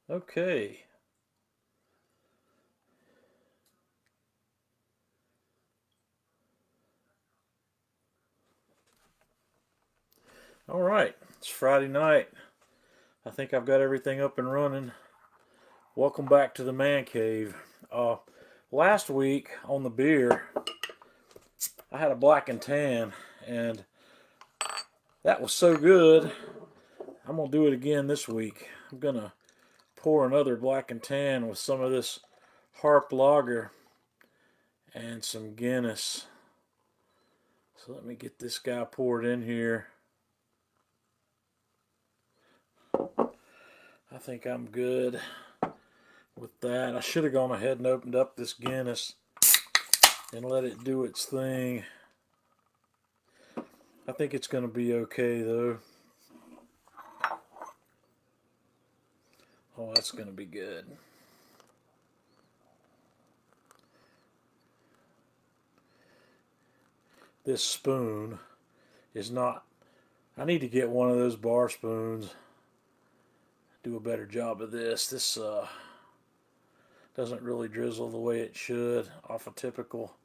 Okay. All right. It's Friday night. I think I've got everything up and running. Welcome back to the man cave. Uh, Last week on the beer, I had a black and tan, and that was so good. I'm gonna do it again this week. I'm gonna pour another black and tan with some of this Harp Lager and some Guinness. So let me get this guy poured in here. I think I'm good with that. I should have gone ahead and opened up this Guinness and let it do its thing. I think it's going to be okay though. Oh, that's going to be good. This spoon is not, I need to get one of those bar spoons. Do a better job of this. This doesn't really drizzle the way it should off a typical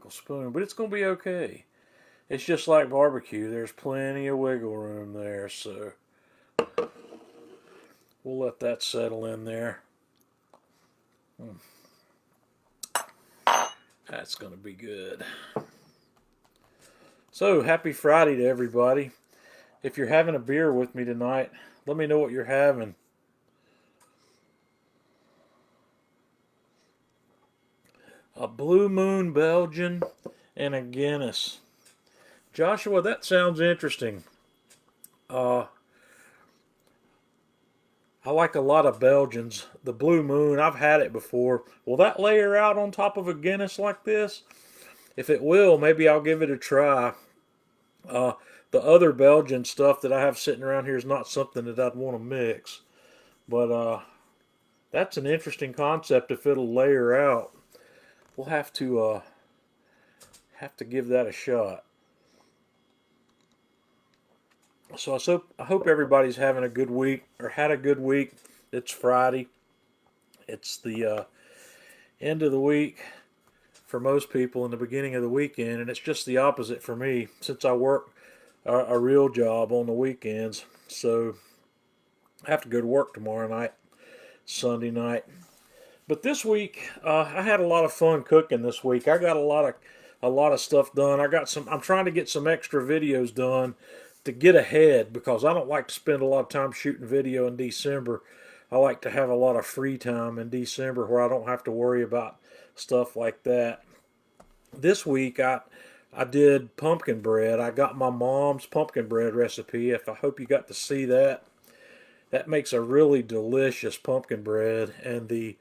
spoon, but it's going to be okay. It's just like barbecue. There's plenty of wiggle room there, so we'll let that settle in there. That's going to be good. So, happy Friday to everybody. If you're having a beer with me tonight, let me know what you're having. A Blue Moon Belgian and a Guinness. Joshua, that sounds interesting. I like a lot of Belgians. The Blue Moon, I've had it before. Will that layer out on top of a Guinness like this? If it will, maybe I'll give it a try. Uh, the other Belgian stuff that I have sitting around here is not something that I'd want to mix. But that's an interesting concept if it'll layer out. We'll have to give that a shot. So I hope everybody's having a good week or had a good week. It's Friday. It's the end of the week for most people and the beginning of the weekend, and it's just the opposite for me since I work a real job on the weekends. So I have to go to work tomorrow night, Sunday night. But this week, I had a lot of fun cooking this week. I got a lot of stuff done. I'm trying to get some extra videos done to get ahead because I don't like to spend a lot of time shooting video in December. I like to have a lot of free time in December where I don't have to worry about stuff like that. This week I did pumpkin bread. I got my mom's pumpkin bread recipe. If I hope you got to see that. That makes a really delicious pumpkin bread, and the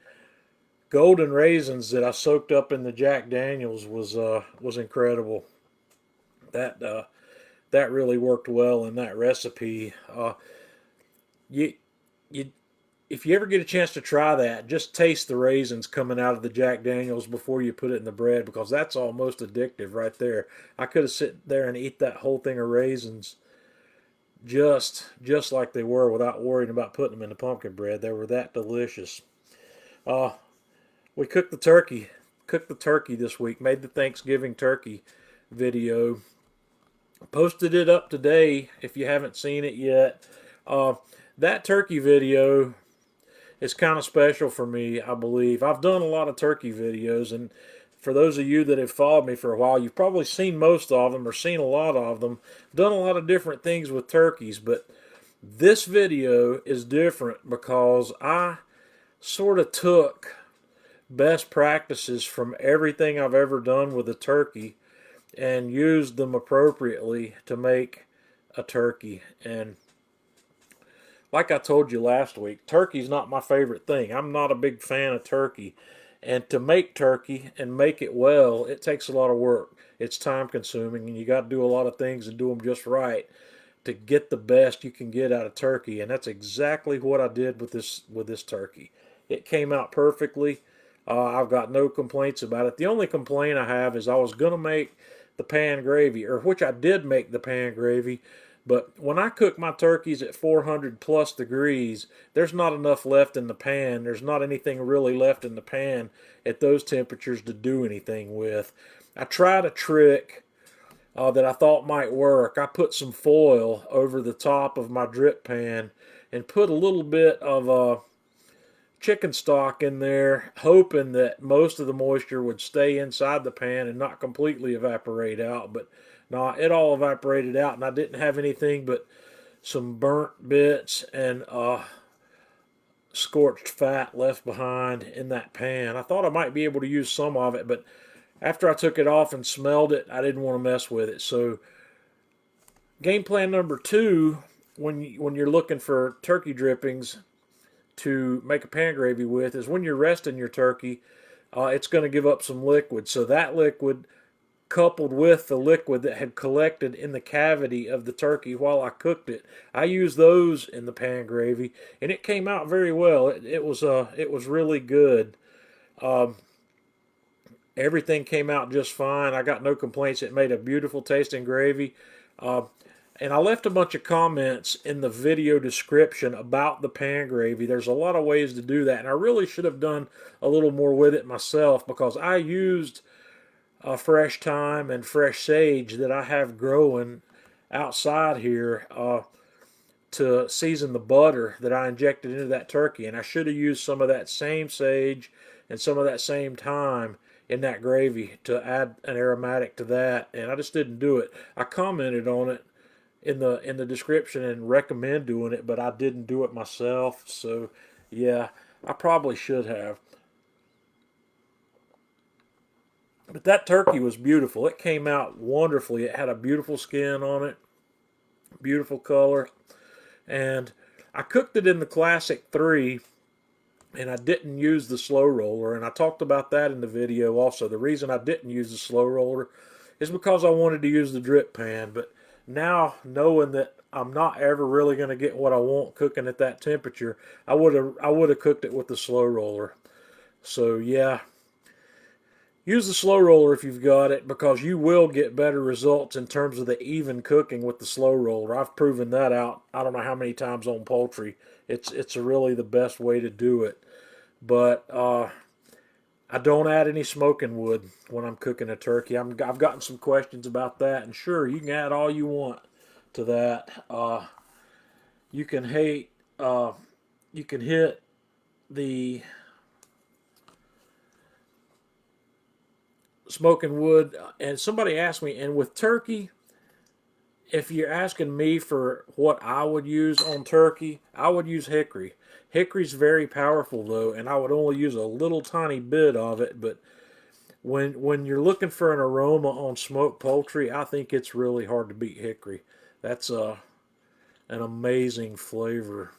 golden raisins that I soaked up in the Jack Daniels was incredible. That that really worked well in that recipe. You you If you ever get a chance to try that, just taste the raisins coming out of the Jack Daniels before you put it in the bread because that's almost addictive right there. I could have sit there and eat that whole thing of raisins just like they were without worrying about putting them in the pumpkin bread. They were that delicious. Uh, we cooked the turkey this week. Made the Thanksgiving turkey video. Posted it up today if you haven't seen it yet. Uh, that turkey video is kind of special for me, I believe. I've done a lot of turkey videos, and for those of you that have followed me for a while, you've probably seen most of them or seen a lot of them. Done a lot of different things with turkeys, but this video is different because I sort of took best practices from everything I've ever done with a turkey and used them appropriately to make a turkey. And like I told you last week, turkey's not my favorite thing. I'm not a big fan of turkey. And to make turkey and make it well, it takes a lot of work. It's time consuming, and you got to do a lot of things and do them just right to get the best you can get out of turkey. And that's exactly what I did with this turkey. It came out perfectly. I've got no complaints about it. The only complaint I have is I was going to make the pan gravy, or which I did make the pan gravy, But when I cook my turkeys at 400 plus degrees, there's not enough left in the pan. There's not anything really left in the pan at those temperatures to do anything with. I tried a trick that I thought might work. I put some foil over the top of my drip pan and put a little bit of chicken stock in there, hoping that most of the moisture would stay inside the pan and not completely evaporate out. But no, it all evaporated out, and I didn't have anything but some burnt bits and scorched fat left behind in that pan. I thought I might be able to use some of it, but after I took it off and smelled it, I didn't want to mess with it. So game plan number 2, when you're looking for turkey drippings to make a pan gravy with, is when you're resting your turkey, it's going to give up some liquid. So that liquid, coupled with the liquid that had collected in the cavity of the turkey while I cooked it, I used those in the pan gravy, and it came out very well. It was really good. Everything came out just fine. I got no complaints. It made a beautiful tasting gravy. And I left a bunch of comments in the video description about the pan gravy. There's a lot of ways to do that, and I really should have done a little more with it myself, because I used fresh thyme and fresh sage that I have growing outside here to season the butter that I injected into that turkey. And I should have used some of that same sage and some of that same thyme in that gravy to add an aromatic to that, and I just didn't do it. I commented on it in the description and recommend doing it, but I didn't do it myself. So yeah, I probably should have. But that turkey was beautiful. It came out wonderfully. It had a beautiful skin on it, beautiful color, and I cooked it in the Classic 3, and I didn't use the slow roller, and I talked about that in the video also. The reason I didn't use the slow roller is because I wanted to use the drip pan, but now, knowing that I'm not ever really going to get what I want cooking at that temperature, I would have cooked it with the slow roller. So yeah, use the slow roller if you've got it, because you will get better results in terms of the even cooking with the slow roller. I've proven that out I don't know how many times on poultry. It's really the best way to do it. But I don't add any smoking wood when I'm cooking a turkey. I've gotten some questions about that, and sure, you can add all you want to that. You can hit the smoking wood, and somebody asked me, and with turkey, if you're asking me for what I would use on turkey, I would use hickory. Hickory's very powerful though, and I would only use a little tiny bit of it. But when you're looking for an aroma on smoked poultry, I think it's really hard to beat hickory. That's an amazing flavor,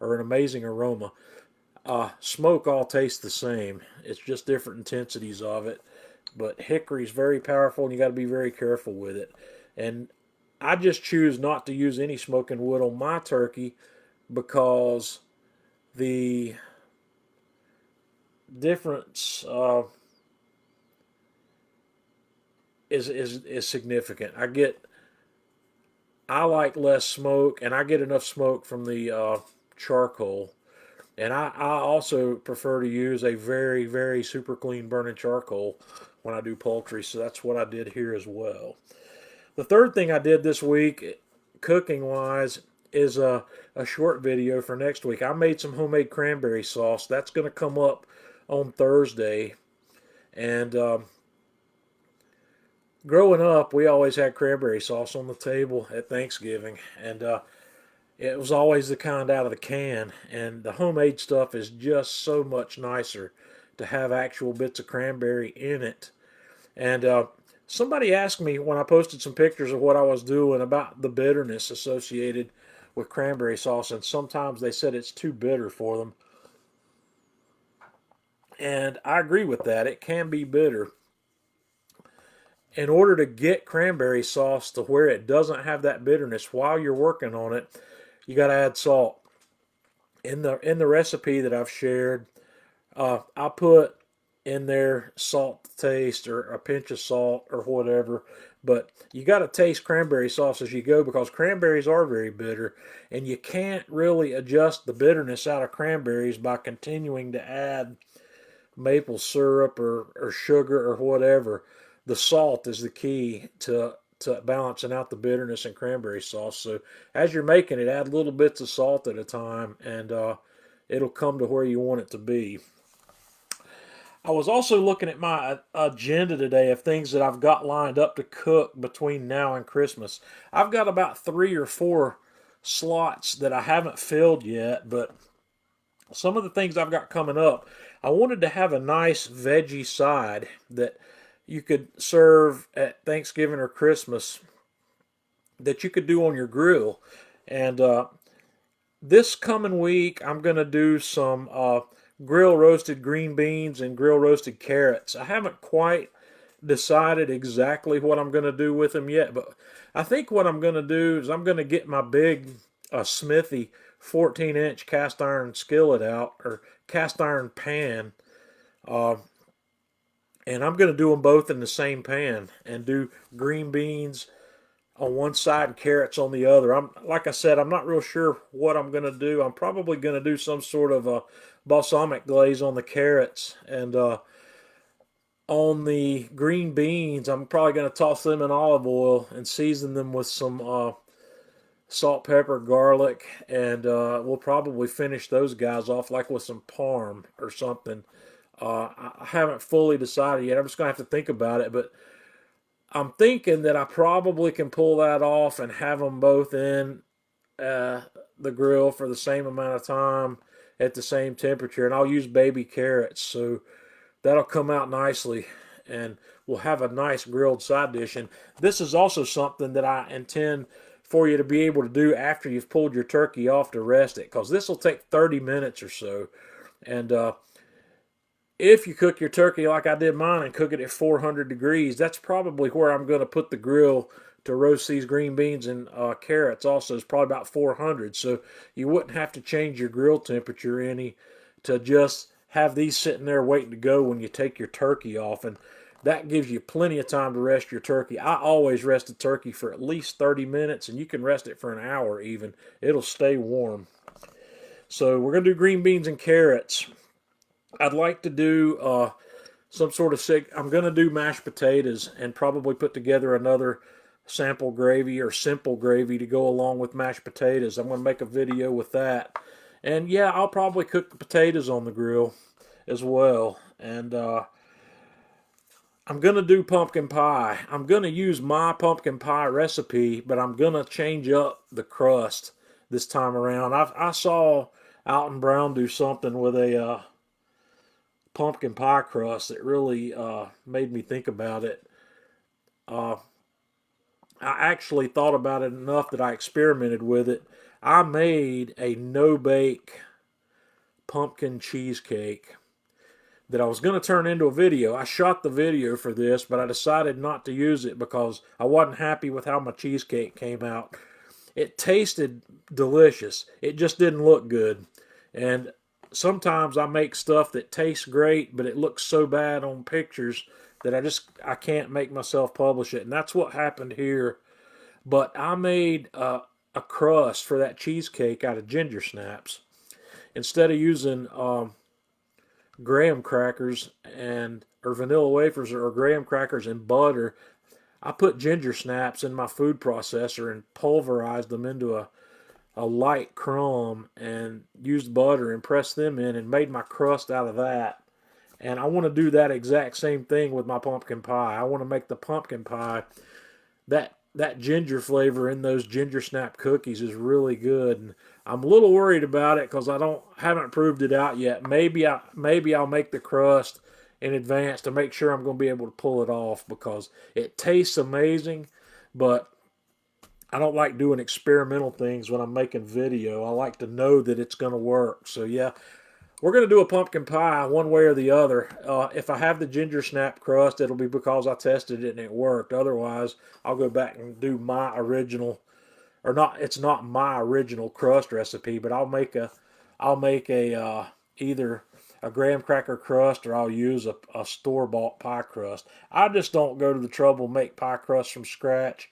or an amazing aroma. Smoke all tastes the same. It's just different intensities of it. But hickory's very powerful, and you got to be very careful with it. And I just choose not to use any smoking wood on my turkey, because the difference is significant. I like less smoke, and I get enough smoke from the charcoal. And I also prefer to use a very, very super clean burning charcoal when I do poultry, so that's what I did here as well. The third thing I did this week, cooking wise, is a short video for next week. I made some homemade cranberry sauce. That's going to come up on Thursday. And growing up, we always had cranberry sauce on the table at Thanksgiving. And it was always the kind out of the can. And the homemade stuff is just so much nicer to have actual bits of cranberry in it. And somebody asked me when I posted some pictures of what I was doing about the bitterness associated with cranberry sauce, and sometimes they said it's too bitter for them. And I agree with that. It can be bitter. In order to get cranberry sauce to where it doesn't have that bitterness while you're working on it, you got to add salt. In the recipe that I've shared, I put in there, salt to taste, or a pinch of salt, or whatever. But you got to taste cranberry sauce as you go, because cranberries are very bitter, and you can't really adjust the bitterness out of cranberries by continuing to add maple syrup or sugar or whatever. The salt is the key to balancing out the bitterness in cranberry sauce. So as you're making it, add little bits of salt at a time, and it'll come to where you want it to be. I was also looking at my agenda today of things that I've got lined up to cook between now and Christmas. I've got about 3 or 4 slots that I haven't filled yet, but some of the things I've got coming up, I wanted to have a nice veggie side that you could serve at Thanksgiving or Christmas that you could do on your grill. And this coming week, I'm going to do some grill roasted green beans and grill roasted carrots. I haven't quite decided exactly what I'm going to do with them yet, but I think what I'm going to do is I'm going to get my big Smithy 14-inch cast iron skillet out, or cast iron pan, and I'm going to do them both in the same pan and do green beans on one side and carrots on the other. Like I said, I'm not real sure what I'm going to do. I'm probably going to do some sort of a balsamic glaze on the carrots, and on the green beans, I'm probably going to toss them in olive oil and season them with some salt, pepper, garlic, and we'll probably finish those guys off like with some parm or something. I haven't fully decided yet. I'm just going to have to think about it, but I'm thinking that I probably can pull that off and have them both in the grill for the same amount of time at the same temperature. And I'll use baby carrots, so that'll come out nicely, and we'll have a nice grilled side dish. And this is also something that I intend for you to be able to do after you've pulled your turkey off to rest it, because this will take 30 minutes or so. And if you cook your turkey like I did mine and cook it at 400 degrees, that's probably where I'm going to put the grill to roast these green beans and carrots. Also, is probably about 400, so you wouldn't have to change your grill temperature any to just have these sitting there waiting to go when you take your turkey off. And that gives you plenty of time to rest your turkey. I always rest a turkey for at least 30 minutes, and you can rest it for an hour even. It'll stay warm. So we're going to do green beans and carrots. I'd like to do some sort of I'm going to do mashed potatoes and probably put together another sample gravy or simple gravy to go along with mashed potatoes. I'm going to make a video with that. And yeah, I'll probably cook the potatoes on the grill as well. And I'm going to do pumpkin pie. I'm going to use my pumpkin pie recipe, but I'm going to change up the crust this time around. I saw Alton Brown do something with a pumpkin pie crust that really made me think about it. I actually thought about it enough that I experimented with it. I made a no-bake pumpkin cheesecake that I was going to turn into a video. I shot the video for this, but I decided not to use it because I wasn't happy with how my cheesecake came out. It tasted delicious. It just didn't look good. And sometimes I make stuff that tastes great, but it looks so bad on pictures that I can't make myself publish it. And that's what happened here. But I made a crust for that cheesecake out of ginger snaps. Instead of using graham crackers or vanilla wafers or graham crackers and butter, I put ginger snaps in my food processor and pulverized them into a light crumb and used butter and pressed them in and made my crust out of that. And I want to do that exact same thing with my pumpkin pie. I want to make the pumpkin pie, that ginger flavor in those ginger snap cookies is really good. And I'm a little worried about it because haven't proved it out yet. Maybe I'll make the crust in advance to make sure I'm going to be able to pull it off, because it tastes amazing, but I don't like doing experimental things when I'm making video. I like to know that it's going to work. So yeah, we're going to do a pumpkin pie one way or the other. If I have the ginger snap crust, it'll be because I tested it and it worked. Otherwise, I'll go back and do my original, or not. It's not my original crust recipe, but I'll make a either a graham cracker crust, or I'll use a store-bought pie crust. I just don't go to the trouble to make pie crust from scratch.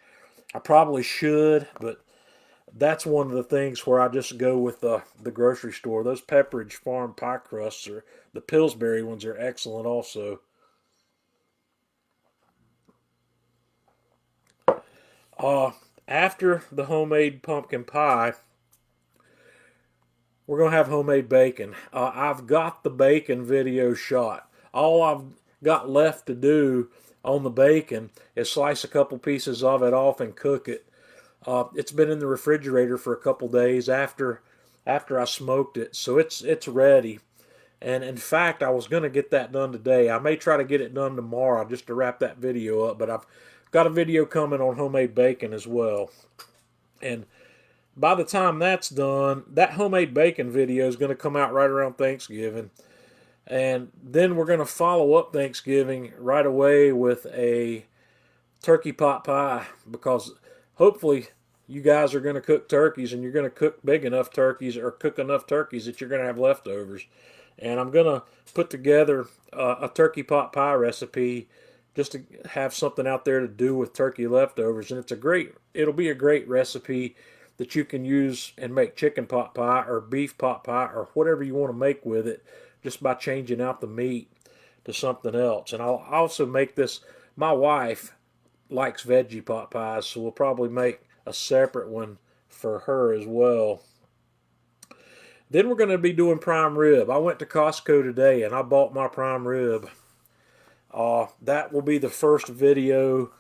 I probably should, but that's one of the things where I just go with the grocery store. Those Pepperidge Farm pie crusts, or the Pillsbury ones, are excellent also. Uh, After the homemade pumpkin pie, we're going to have homemade bacon. I've got the bacon video shot. All I've got left to do on the bacon is slice a couple pieces of it off and cook it. It's been in the refrigerator for a couple days after I smoked it, so it's ready. And in fact, I was going to get that done today. I may try to get it done tomorrow just to wrap that video up, but I've got a video coming on homemade bacon as well. And by the time that's done, that homemade bacon video is going to come out right around Thanksgiving. And then we're going to follow up Thanksgiving right away with a turkey pot pie, because hopefully you guys are going to cook turkeys, and you're going to cook big enough turkeys, or cook enough turkeys that you're going to have leftovers. And I'm going to put together a turkey pot pie recipe just to have something out there to do with turkey leftovers. And it'll be a great recipe that you can use and make chicken pot pie or beef pot pie or whatever you want to make with it, just by changing out the meat to something else. And I'll also make this, my wife likes veggie pot pies, so we'll probably make a separate one for her as well. Then we're going to be doing prime rib. I went to Costco today and I bought my prime rib. That will be the first video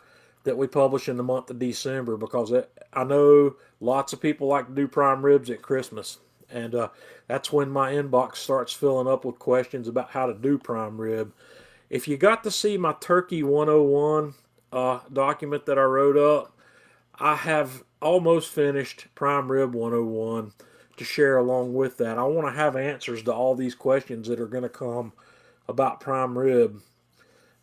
that we publish in the month of December, because I know lots of people like to do prime ribs at Christmas. And that's when my inbox starts filling up with questions about how to do prime rib. If you got to see my Turkey 101 document that I wrote up, I have almost finished prime rib 101 to share along with that. I want to have answers to all these questions that are going to come about prime rib.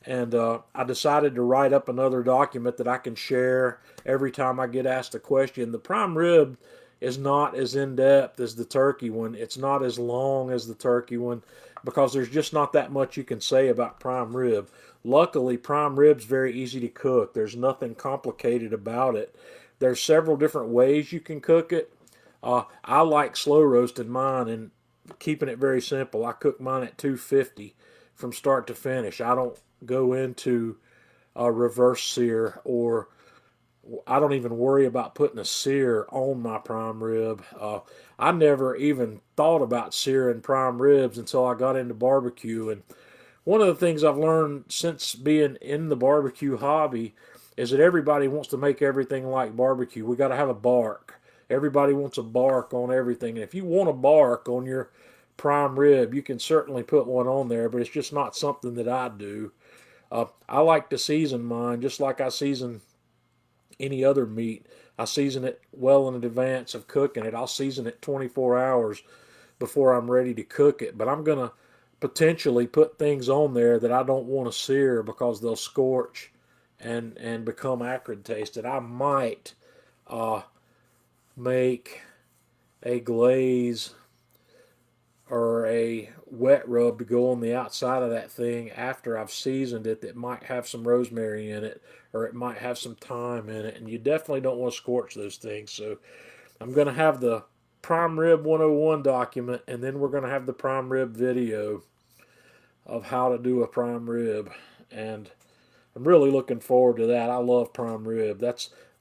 And I decided to write up another document that I can share every time I get asked a question. The prime rib is not as in-depth as the turkey one. It's not as long as the turkey one, because there's just not that much you can say about prime rib. Luckily, prime rib's very easy to cook. There's nothing complicated about it. There's several different ways you can cook it. I like slow roasting mine and keeping it very simple. I cook mine at 250 from start to finish. I don't go into a reverse sear, or I don't even worry about putting a sear on my prime rib. I never even thought about searing prime ribs until I got into barbecue. And one of the things I've learned since being in the barbecue hobby is that everybody wants to make everything like barbecue. We got to have a bark. Everybody wants a bark on everything. And if you want a bark on your prime rib, you can certainly put one on there, but it's just not something that I do. I like to season mine just like I season any other meat. I season it well in advance of cooking it. I'll season it 24 hours before I'm ready to cook it. But I'm going to potentially put things on there that I don't want to sear, because they'll scorch and become acrid tasted. I might make a glaze or a wet rub to go on the outside of that thing after I've seasoned it, that might have some rosemary in it, or it might have some thyme in it, and you definitely don't want to scorch those things. So I'm going to have the prime rib 101 document, and then we're going to have the prime rib video of how to do a prime rib, and I'm really looking forward to that. I love prime rib.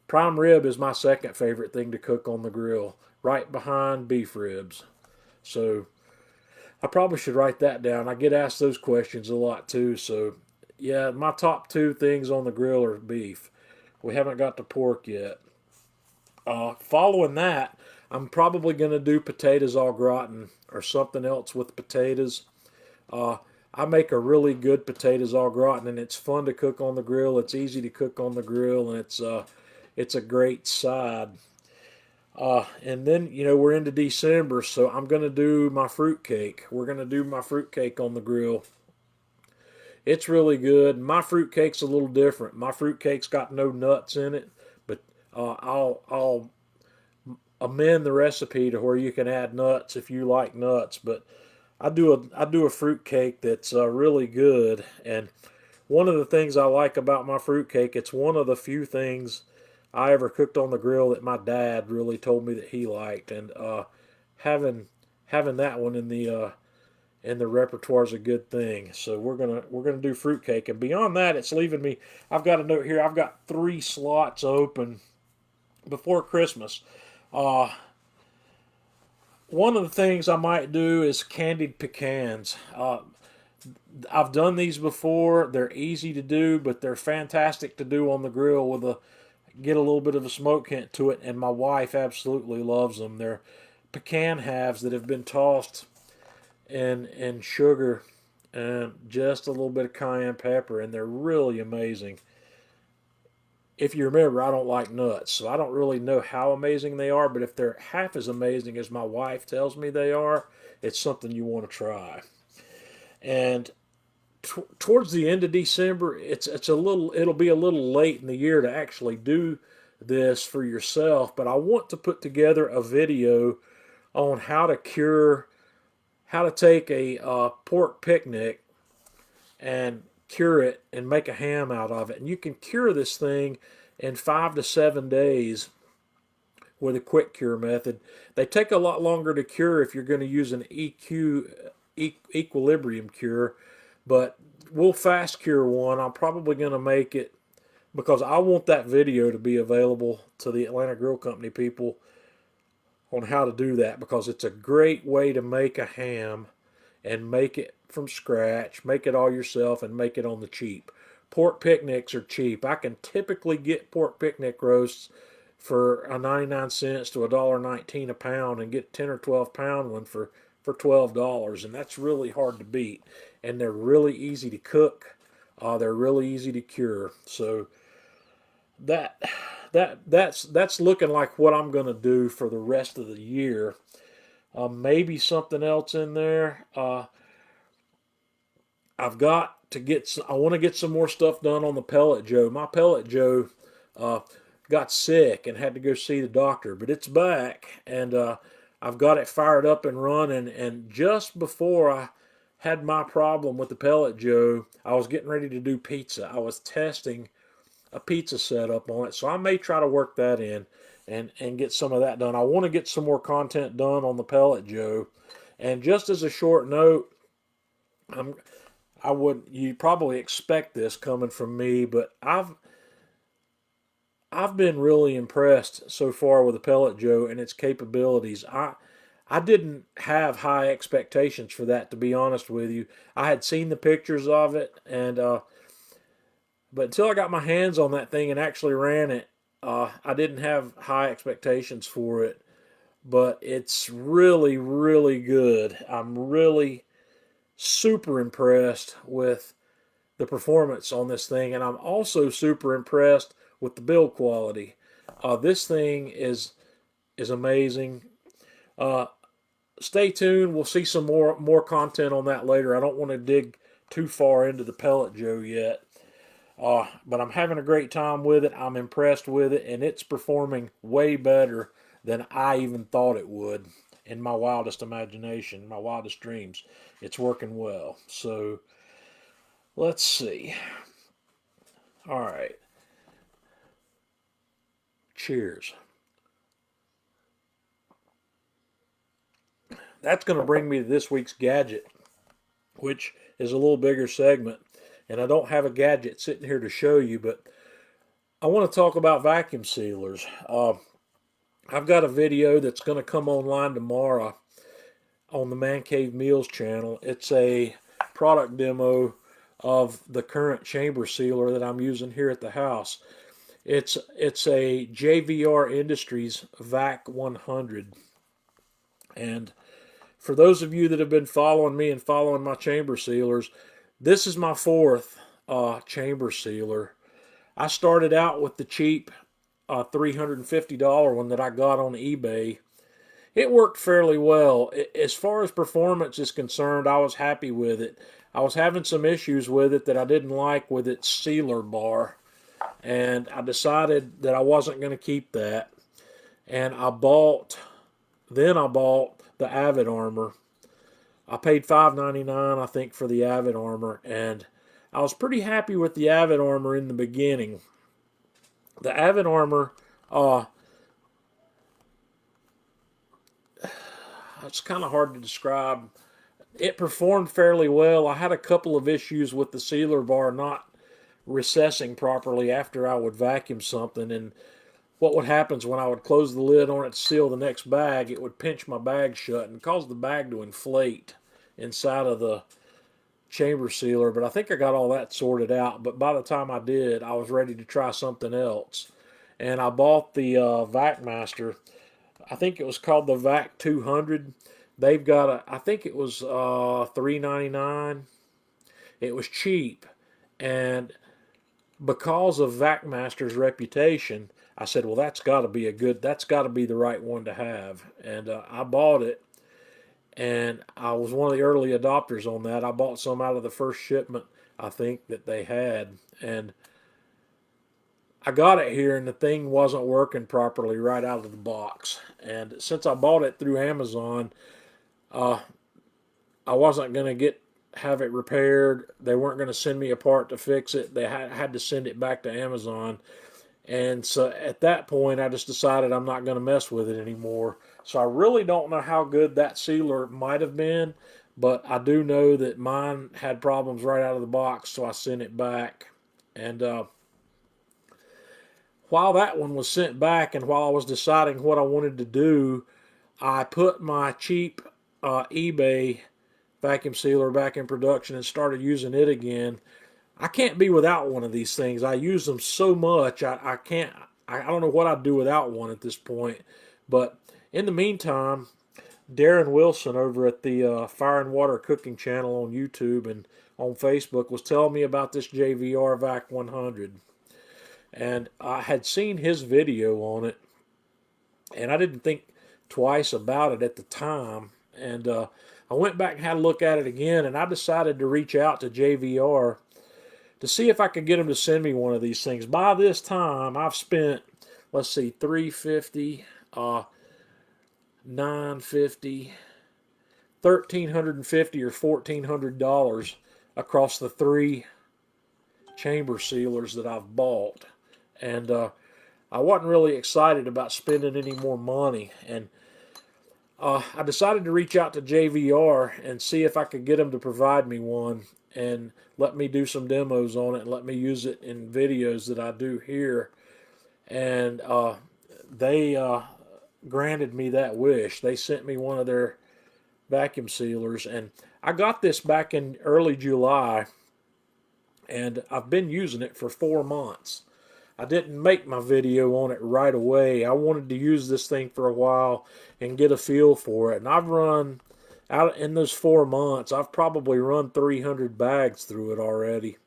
Prime rib is my second favorite thing to cook on the grill, right behind beef ribs. So I probably should write that down. I get asked those questions a lot too. So yeah, my top two things on the grill are beef. We haven't got to pork yet. Following that, I'm probably going to do potatoes au gratin or something else with potatoes. I make a really good potatoes au gratin, and it's fun to cook on the grill. It's easy to cook on the grill, and it's a great side. And then, we're into December, so I'm going to do my fruitcake. We're going to do my fruitcake on the grill. It's really good. My fruitcake's a little different. My fruitcake's got no nuts in it, but I'll amend the recipe to where you can add nuts if you like nuts. But I do a fruit cake that's really good, and one of the things I like about my fruit cake, it's one of the few things I ever cooked on the grill that my dad really told me that he liked, and having having that one in the repertoire is a good thing. So we're gonna do fruit cake, and beyond that, it's leaving me. I've got a note here. I've got 3 slots open before Christmas. Uh, One of the things I might do is candied pecans. I've done these before. They're easy to do, but they're fantastic to do on the grill with a get a little bit of a smoke hint to it. And my wife absolutely loves them. They're pecan halves that have been tossed in sugar and just a little bit of cayenne pepper, and they're really amazing. If you remember, I don't like nuts, so I don't really know how amazing they are, but if they're half as amazing as my wife tells me they are, it's something you want to try. And towards the end of December, it's a little it'll be a little late in the year to actually do this for yourself, but I want to put together a video on how to take a pork picnic and cure it and make a ham out of it. And you can cure this thing in 5 to 7 days with a quick cure method. They take a lot longer to cure if you're going to use an equilibrium cure, but we'll fast cure one. I'm probably going to make it because I want that video to be available to the Atlanta Grill Company people on how to do that, because it's a great way to make a ham and make it from scratch, make it all yourself, and make it on the cheap. Pork picnics are cheap. I can typically get pork picnic roasts for a 99 cents to $1.19 a pound, and get 10 or 12 pound one for $12, and that's really hard to beat. And they're really easy to cook. They're really easy to cure. So that that's looking like what I'm going to do for the rest of the year. Maybe something else in there. I've got to get. I want to get some more stuff done on the pellet Joe. My pellet Joe uh, got sick and had to go see the doctor, but it's back, and I've got it fired up and running. And just before I had my problem with the pellet Joe, I was getting ready to do pizza. I was testing a pizza setup on it, so I may try to work that in and get some of that done. I want to get some more content done on the pellet Joe. And just as a short note, I'm I would you probably expect this coming from me, but I've been really impressed so far with the pellet Joe and its capabilities. I didn't have high expectations for that, to be honest with you. I had seen the pictures of it, and but until I got my hands on that thing and actually ran it, I didn't have high expectations for it. But it's really, really good. I'm really super impressed with the performance on this thing, and I'm also super impressed with the build quality. This thing is amazing. Uh, Stay tuned. We'll see some more content on that later. I don't want to dig too far into the pellet Joe yet. But I'm having a great time with it. I'm impressed with it, and it's performing way better than I even thought it would in my wildest imagination, my wildest dreams. It's working well. So let's see. All right. Cheers. That's going to bring me to this week's gadget, which is a little bigger segment. And I don't have a gadget sitting here to show you, but I want to talk about vacuum sealers. I've got a video that's going to come online tomorrow on the Man Cave Meals channel. It's a product demo of the current chamber sealer that I'm using here at the house. It's a JVR Industries VAC 100. And for those of you that have been following me and following my chamber sealers, this is my fourth chamber sealer. I started out with the cheap $350 one that I got on eBay. It worked fairly well. As far as performance is concerned, I was happy with it. I was having some issues with it that I didn't like with its sealer bar, and I decided that I wasn't going to keep that. And I bought the Avid Armor, I paid $5.99, I think, for the Avid Armor, and I was pretty happy with the Avid Armor in the beginning. The Avid Armor, uh, it's kind of hard to describe. It performed fairly well. I had a couple of issues with the sealer bar not recessing properly after I would vacuum something, and what would happen is when I would close the lid on it to seal the next bag, it would pinch my bag shut and cause the bag to inflate inside of the chamber sealer. But I think I got all that sorted out. But by the time I did, I was ready to try something else. And I bought the VacMaster. I think it was called the Vac 200. They've got I think it was $3.99. It was cheap. And because of VacMaster's reputation, I said, well, that's got to be the right one to have. And I bought it, and I was one of the early adopters on that. I bought some out of the first shipment, I think, that they had. And I got it here, and the thing wasn't working properly right out of the box. And since I bought it through Amazon, uh, I wasn't going to have it repaired. They weren't going to send me a part to fix it. They had to send it back to Amazon. And so at that point, I just decided I'm not going to mess with it anymore. So I really don't know how good that sealer might have been, but I do know that mine had problems right out of the box, so I sent it back. And while that one was sent back and while I was deciding what I wanted to do, I put my cheap eBay vacuum sealer back in production and started using it again. I can't be without one of these things. I use them so much. I can't. I don't know what I'd do without one at this point. But in the meantime, Darren Wilson over at the Fire and Water Cooking channel on YouTube and on Facebook was telling me about this JVR Vac 100. And I had seen his video on it, and I didn't think twice about it at the time. And I went back and had a look at it again, and I decided to reach out to JVR to see if I could get them to send me one of these things. By this time, I've spent, let's see, $350, $950, $1,350 or $1,400 across the three chamber sealers that I've bought. And I wasn't really excited about spending any more money. And I decided to reach out to JVR and see if I could get them to provide me one and let me do some demos on it and let me use it in videos that I do here. And they granted me that wish. They sent me one of their vacuum sealers, and I got this back in early July, and I've been using it for 4 months. I didn't make my video on it right away. I wanted to use this thing for a while and get a feel for it. And I've run, out in those 4 months, I've probably run 300 bags through it already.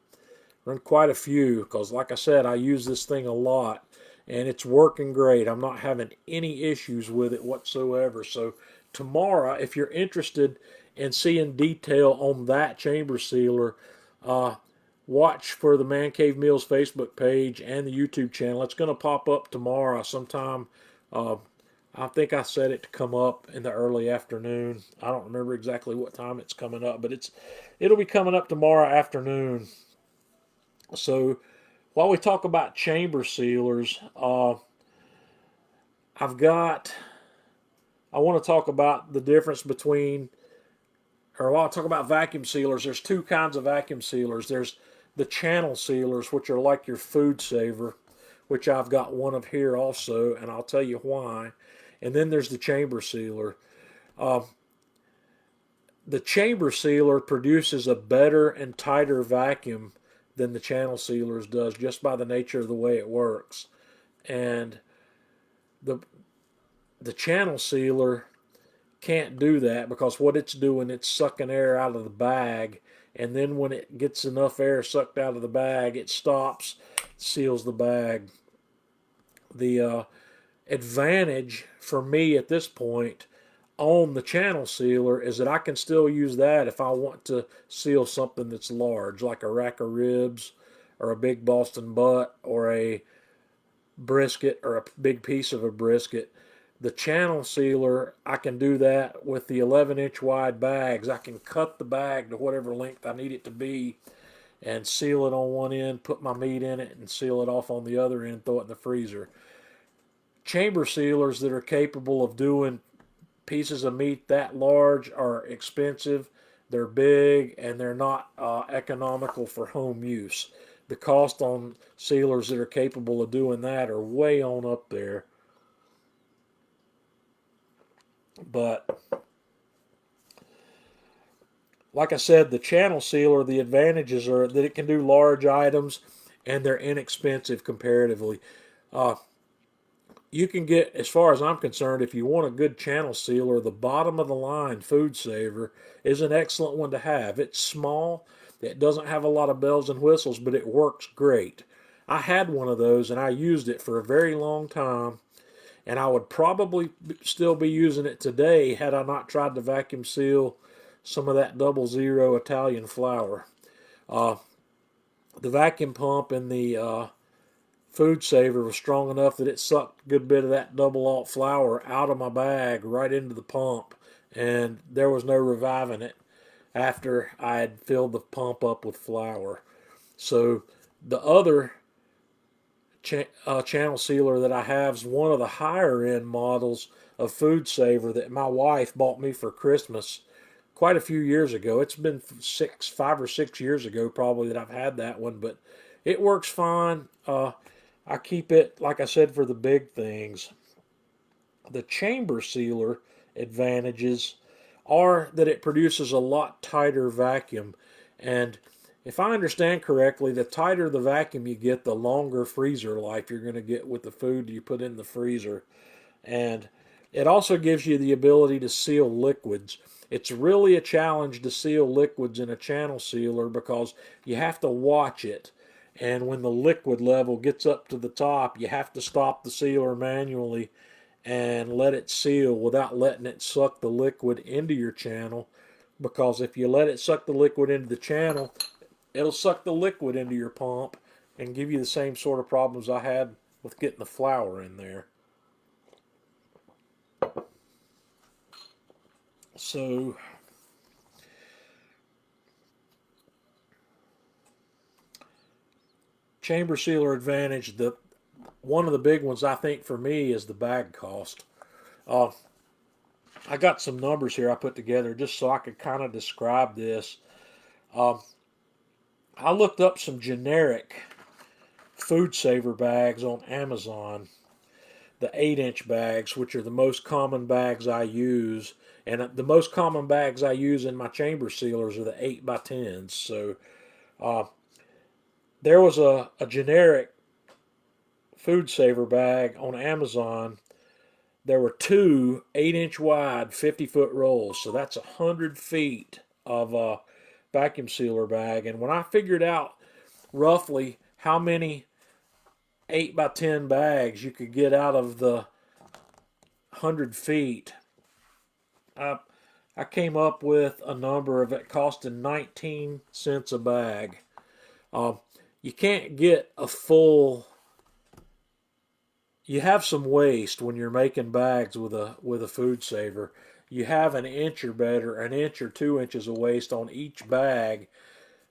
Run quite a few because, like I said, I use this thing a lot. And it's working great. I'm not having any issues with it whatsoever. So tomorrow, if you're interested in seeing detail on that chamber sealer, watch for the Man Cave Meals Facebook page and the YouTube channel. It's going to pop up tomorrow sometime. I think I set it to come up in the early afternoon. I don't remember exactly what time it's coming up, but it'll be coming up tomorrow afternoon. So while we talk about chamber sealers, I want to talk about the difference between, or while I talk about vacuum sealers, there's two kinds of vacuum sealers. There's the channel sealers, which are like your food saver, which I've got one of here also, and I'll tell you why. And then there's the chamber sealer. The chamber sealer produces a better and tighter vacuum than the channel sealers does, just by the nature of the way it works. And the channel sealer can't do that because what it's doing, it's sucking air out of the bag, and then when it gets enough air sucked out of the bag, it stops, seals the bag. The advantage for me at this point on the channel sealer is that I can still use that if I want to seal something that's large, like a rack of ribs or a big Boston butt or a brisket or a big piece of a brisket. The channel sealer, I can do that with the 11-inch wide bags. I can cut the bag to whatever length I need it to be and seal it on one end, put my meat in it, and seal it off on the other end, throw it in the freezer. Chamber sealers that are capable of doing pieces of meat that large are expensive. They're big and they're not economical for home use. The cost on sealers that are capable of doing that are way on up there. But like I said, the channel sealer, the advantages are that it can do large items and they're inexpensive comparatively. Uh, you can get, as far as I'm concerned, if you want a good channel sealer, the bottom of the line Food Saver is an excellent one to have. It's small, it doesn't have a lot of bells and whistles, but it works great. I had one of those and I used it for a very long time, and I would probably still be using it today had I not tried to vacuum seal some of that 00 Italian flour. Uh, the vacuum pump in the Food Saver was strong enough that it sucked a good bit of that double alt flour out of my bag right into the pump, and there was no reviving it after I had filled the pump up with flour. So the other channel sealer that I have is one of the higher end models of Food Saver that my wife bought me for Christmas quite a few years ago. It's been 5 or 6 years ago probably that I've had that one, but it works fine. I keep it, like I said, for the big things. The chamber sealer advantages are that it produces a lot tighter vacuum. And if I understand correctly, the tighter the vacuum you get, the longer freezer life you're going to get with the food you put in the freezer. And it also gives you the ability to seal liquids. It's really a challenge to seal liquids in a channel sealer because you have to watch it. And when the liquid level gets up to the top, you have to stop the sealer manually and let it seal without letting it suck the liquid into your channel. Because if you let it suck the liquid into the channel, it'll suck the liquid into your pump and give you the same sort of problems I had with getting the flour in there. So chamber sealer advantage, one of the big ones I think for me is the bag cost. Uh, I got some numbers here I put together just so I could kind of describe this. Uh, I looked up some generic Food Saver bags on Amazon, the 8-inch bags, which are the most common bags I use. And the most common bags I use in my chamber sealers are the 8x10s. So uh, there was a generic Food Saver bag on Amazon. There were two 8-inch wide 50-foot rolls. So that's 100 feet of a vacuum sealer bag. And when I figured out roughly how many 8x10 bags you could get out of the 100 feet, I came up with a number of it costing 19 cents a bag. You can't get a full. You have some waste when you're making bags with a Food Saver. You have an inch or better, an inch or 2 inches of waste on each bag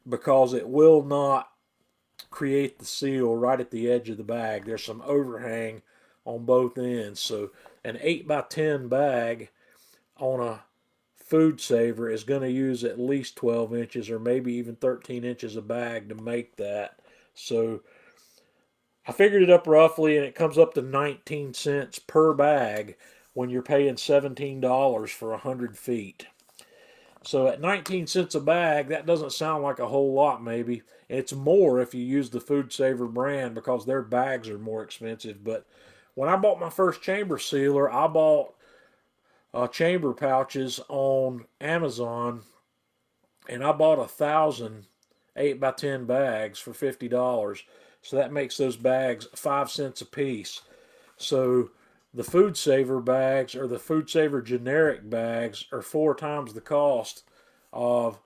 because it will not create the seal right at the edge of the bag. There's some overhang on both ends. So an 8x10 bag on a Food Saver is going to use at least 12 inches or maybe even 13 inches of bag to make that. So I figured it up roughly and it comes up to 19 cents per bag when you're paying $17 for 100 feet. So at 19 cents a bag, that doesn't sound like a whole lot maybe. It's more if you use the Food Saver brand because their bags are more expensive. But when I bought my first chamber sealer, I bought chamber pouches on Amazon, and I bought 1,000 8x10 bags for $50. So that makes those bags 5 cents a piece. So the Food Saver bags or the Food Saver generic bags are 4 times the cost of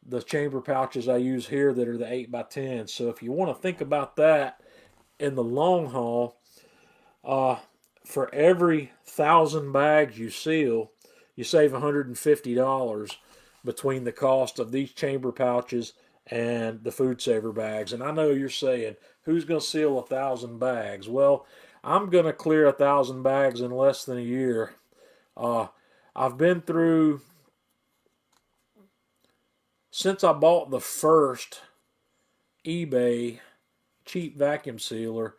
the chamber pouches I use here that are the 8x10. So if you want to think about that in the long haul, for every 1,000 bags you seal, you save $150 between the cost of these chamber pouches and the food saver bags. And I know you're saying, who's going to seal 1,000 bags? Well, I'm going to clear 1,000 bags in less than a year. Uh, I've been through, since I bought the first eBay cheap vacuum sealer,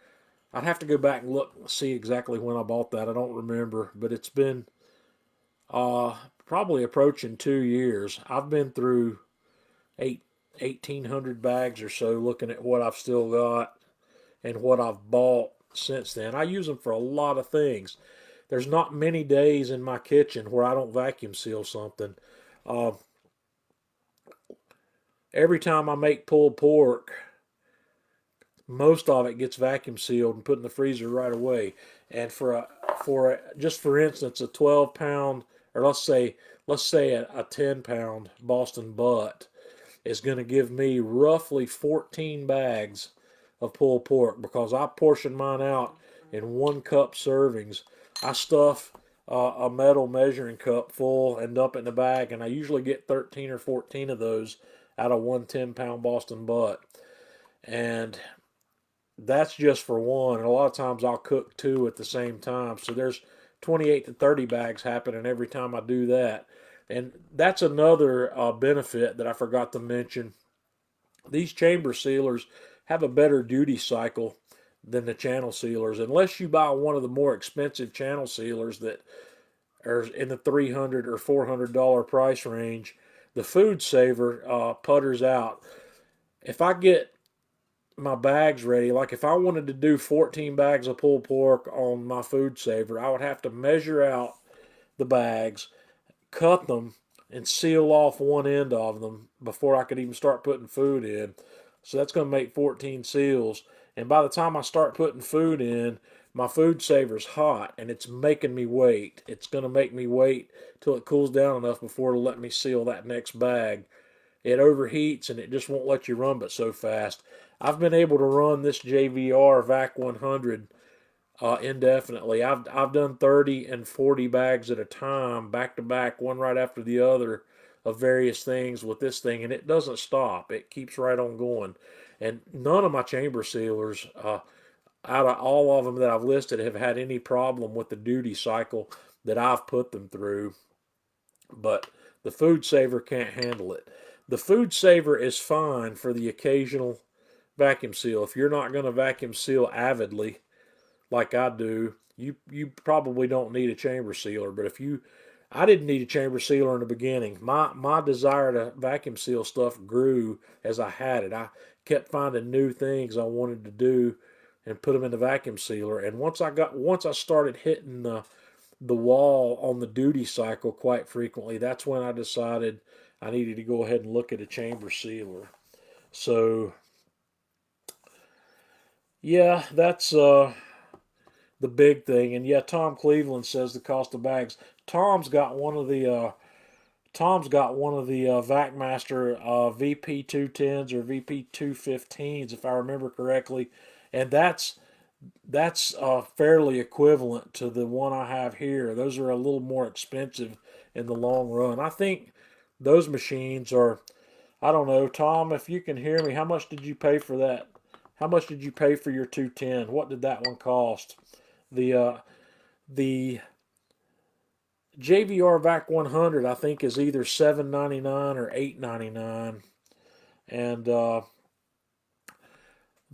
I'd have to go back and look and see exactly when I bought that. I don't remember, but it's been probably approaching 2 years. I've been through 1,800 bags or so looking at what I've still got and what I've bought since then. I use them for a lot of things. There's not many days in my kitchen where I don't vacuum seal something. Uh, every time I make pulled pork, most of it gets vacuum sealed and put in the freezer right away. And just for instance, a 12 pound, or let's say a 10 pound Boston butt is going to give me roughly 14 bags of pulled pork because I portion mine out in 1 cup servings. I stuff a metal measuring cup full and dump it in a bag, and I usually get 13 or 14 of those out of one 10 pound Boston butt. And that's just for one. And a lot of times I'll cook two at the same time. So there's 28 to 30 bags happening every time I do that. And that's another benefit that I forgot to mention. These chamber sealers have a better duty cycle than the channel sealers. Unless you buy one of the more expensive channel sealers that are in the $300 or $400 price range, the food saver putters out. If I get my bags ready, like if I wanted to do 14 bags of pulled pork on my food saver, I would have to measure out the bags, cut them, and seal off one end of them before I could even start putting food in. So that's going to make 14 seals. And by the time I start putting food in, my food saver's hot and it's making me wait. It's going to make me wait till it cools down enough before to let me seal that next bag. It overheats and it just won't let you run but so fast. I've been able to run this JVR VAC 100 indefinitely. I've done 30 and 40 bags at a time, back to back, one right after the other, of various things with this thing, and it doesn't stop. It keeps right on going. And none of my chamber sealers, out of all of them that I've listed, have had any problem with the duty cycle that I've put them through. But the food saver can't handle it. The food saver is fine for the occasional vacuum seal. If you're not going to vacuum seal avidly, like I do, you probably don't need a chamber sealer. But I didn't need a chamber sealer in the beginning. My desire to vacuum seal stuff grew as I had it. I kept finding new things I wanted to do and put them in the vacuum sealer. And once I started hitting the wall on the duty cycle quite frequently, that's when I decided I needed to go ahead and look at a chamber sealer. So yeah, that's the big thing. And yeah, Tom Cleveland says the cost of bags. Tom's got one of the VacMaster VP 210s or VP 215s, if I remember correctly, and that's fairly equivalent to the one I have here. Those are a little more expensive in the long run. I think those machines are. I don't know, Tom, if you can hear me. How much did you pay for that? How much did you pay for your 210? What did that one cost? The JVR VAC 100 I think is either $7.99 or $8.99, and the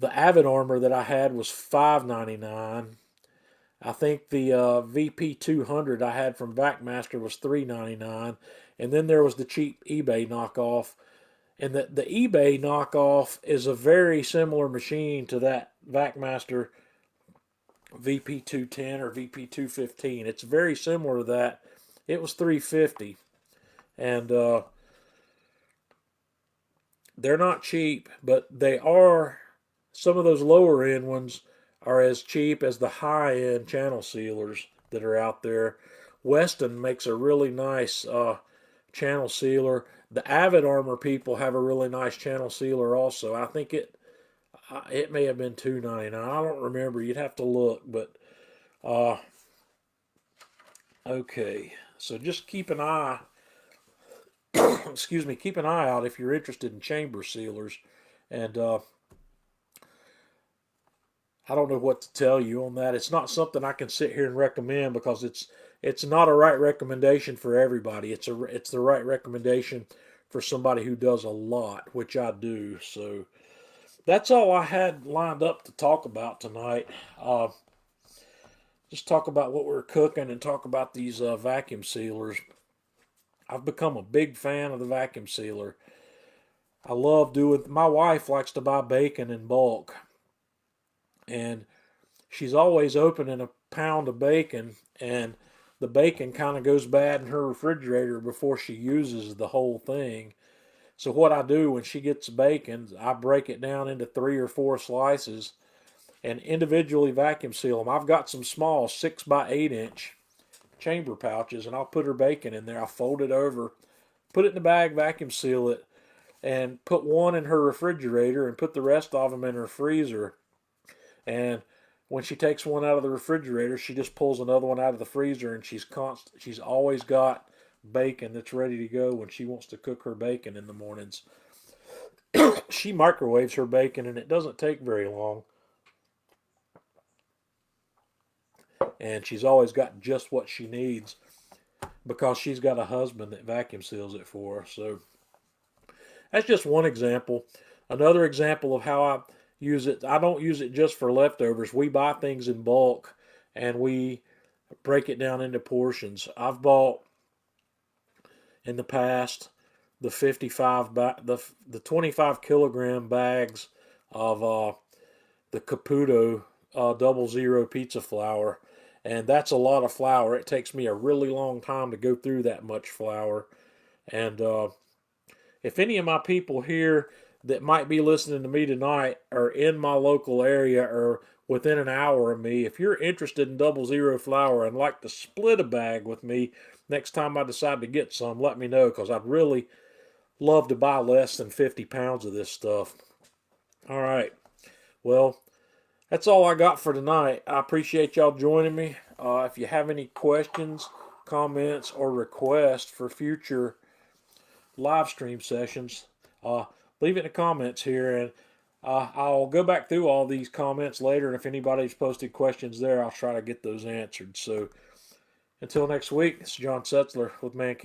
Avid Armor that I had was $5.99. I think the VP 200 I had from VacMaster was $3.99, and then there was the cheap eBay knockoff. And the eBay knockoff is a very similar machine to that VacMaster VP 210 or VP 215. It's very similar to that. It was $350, and they're not cheap, but they are. Some of those lower end ones are as cheap as the high end channel sealers that are out there. Weston makes a really nice channel sealer. The Avid Armor people have a really nice channel sealer also. I think it may have been $2.99. I don't remember. You'd have to look, but Okay, so just keep an eye, excuse me, keep an eye out if you're interested in chamber sealers. And I don't know what to tell you on that. It's not something I can sit here and recommend because it's not a right recommendation for everybody. It's the right recommendation for somebody who does a lot, which I do. So that's all I had lined up to talk about tonight. Just talk about what we're cooking and talk about these vacuum sealers. I've become a big fan of the vacuum sealer. I love doing. My wife likes to buy bacon in bulk, and she's always opening a pound of bacon, and the bacon kind of goes bad in her refrigerator before she uses the whole thing. So what I do when she gets bacon, I break it down into 3 or 4 slices and individually vacuum seal them. I've got some small 6 by 8 inch chamber pouches, and I'll put her bacon in there. I'll fold it over, put it in the bag, vacuum seal it, and put one in her refrigerator and put the rest of them in her freezer. And when she takes one out of the refrigerator, she just pulls another one out of the freezer, and she's always got bacon that's ready to go when she wants to cook her bacon in the mornings. She microwaves her bacon, and it doesn't take very long. And she's always got just what she needs because she's got a husband that vacuum seals it for her. So that's just one example. Another example of how I use it, I don't use it just for leftovers. We buy things in bulk and we break it down into portions. I've bought in the past the the 25 kilogram bags of the Caputo 00 pizza flour, and that's a lot of flour. It takes me a really long time to go through that much flour. And if any of my people here that might be listening to me tonight are in my local area or within an hour of me, if you're interested in 00 flour and like to split a bag with me next time I decide to get some, let me know because I'd really love to buy less than 50 pounds of this stuff. All right. Well, that's all I got for tonight. I appreciate y'all joining me. If you have any questions, comments, or requests for future live stream sessions, leave it in the comments here, and I'll go back through all these comments later. And if anybody's posted questions there, I'll try to get those answered. So until next week, it's John Setzler with Man Cave.